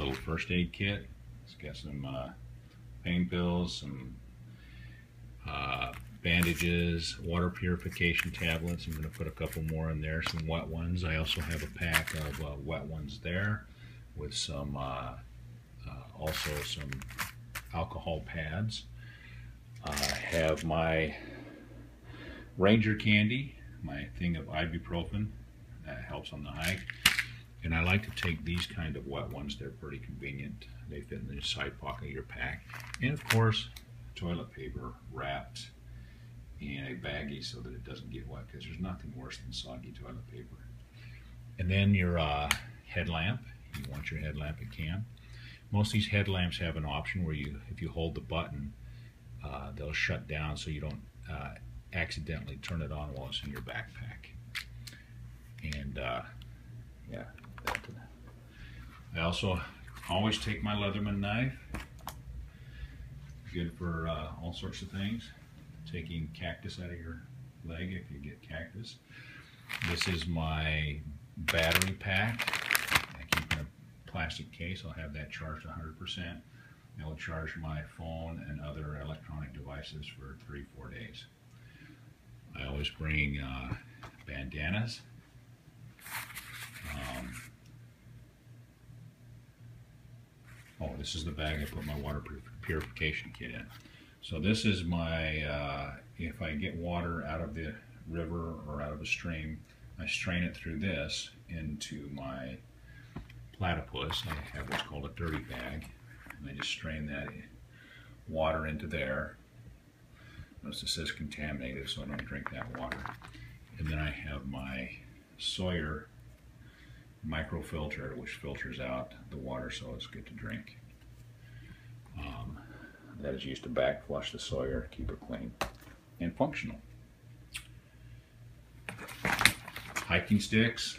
little first aid kit. It's got some pain pills, some bandages, water purification tablets. I'm going to put a couple more in there, some wet ones. I also have a pack of wet ones there with some also some alcohol pads. I have my Ranger candy, my thing of ibuprofen that helps on the hike. And I like to take these kind of wet ones. They're pretty convenient. They fit in the side pocket of your pack. And of course, toilet paper wrapped in a baggie so that it doesn't get wet, because there's nothing worse than soggy toilet paper. And then your headlamp. You want your headlamp at camp. Most of these headlamps have an option where if you hold the button, they'll shut down so you don't accidentally turn it on while it's in your backpack. And yeah, I also always take my Leatherman knife. Good for all sorts of things. Taking cactus out of your leg if you get cactus. This is my battery pack. I keep in a plastic case. I'll have that charged 100%. It will charge my phone and other electronic devices for 3-4 days. I always bring bandanas. Oh, this is the bag I put my water purification kit in. So this is my, if I get water out of the river or out of a stream, I strain it through this into my platypus. I have what's called a dirty bag. And I just strain that water into there. Notice it says contaminated, so I don't drink that water. And then I have my Sawyer microfilter, which filters out the water so it's good to drink. That is used to back flush the Sawyer, keep it clean and functional. Hiking sticks.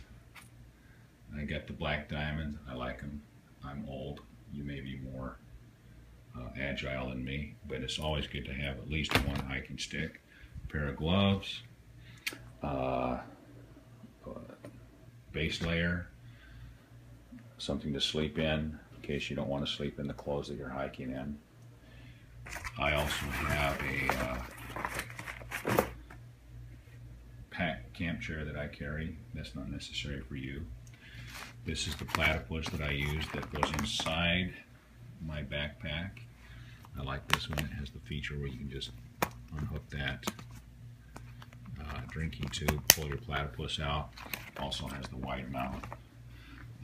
I got the Black Diamond. I like them. I'm old. You may be more agile than me, but it's always good to have at least one hiking stick. A pair of gloves. Base layer. Something to sleep in case you don't want to sleep in the clothes that you're hiking in. I also have a pack camp chair that I carry. That's not necessary for you. This is the platypus that I use that goes inside my backpack. I like this one. It has the feature where you can just unhook that drinking tube, pull your platypus out. Also has the wide mouth.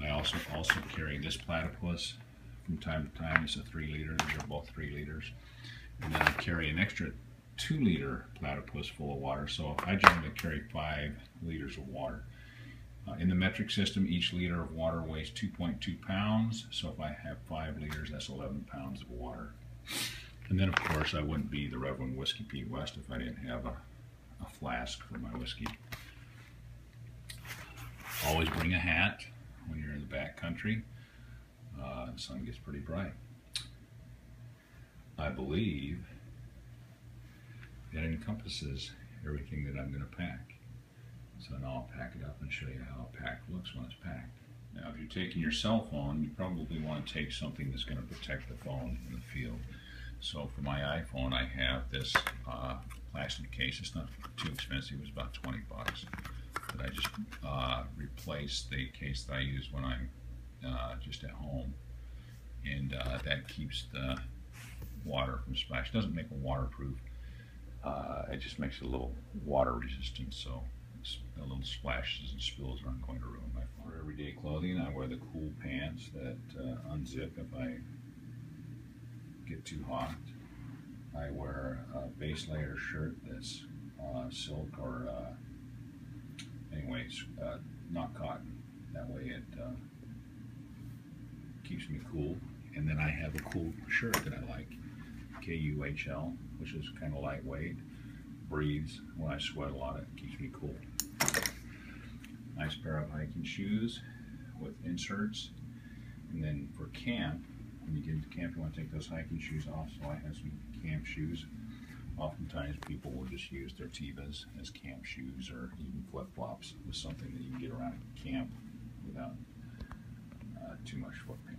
I also carry this platypus from time to time. It's a 3 liter. These are both 3 liters. And then I carry an extra 2 liter platypus full of water. So I generally carry 5 liters of water. In the metric system, each liter of water weighs 2.2 pounds. So if I have 5 liters, that's 11 pounds of water. And then, of course, I wouldn't be the Reverend Whiskey Pete West if I didn't have a flask for my whiskey. Always bring a hat when you're in the backcountry. The sun gets pretty bright. I believe that encompasses everything that I'm going to pack. So now I'll pack it up and show you how a pack looks when it's packed. Now, if you're taking your cell phone, you probably want to take something that's going to protect the phone in the field. So for my iPhone, I have this plastic case. It's not too expensive. It was about 20 bucks. But I just replaced the case that I use when I'm just at home. And that keeps the water from splashing. It doesn't make it waterproof. It just makes it a little water resistant, so a little splashes and spills aren't going to ruin my phone. For everyday clothing, I wear the cool pants that unzip if I get too hot. I wear a base layer shirt that's silk or anyways, not cotton. That way it keeps me cool. And then I have a cool shirt that I like, KUHL, which is kind of lightweight, breathes. When I sweat a lot, it keeps me cool. Nice pair of hiking shoes with inserts. And then for camp, when you get into camp, you want to take those hiking shoes off. So I have some camp shoes. Oftentimes people will just use their Tevas as camp shoes, or even flip-flops with something that you can get around camp without too much foot pain.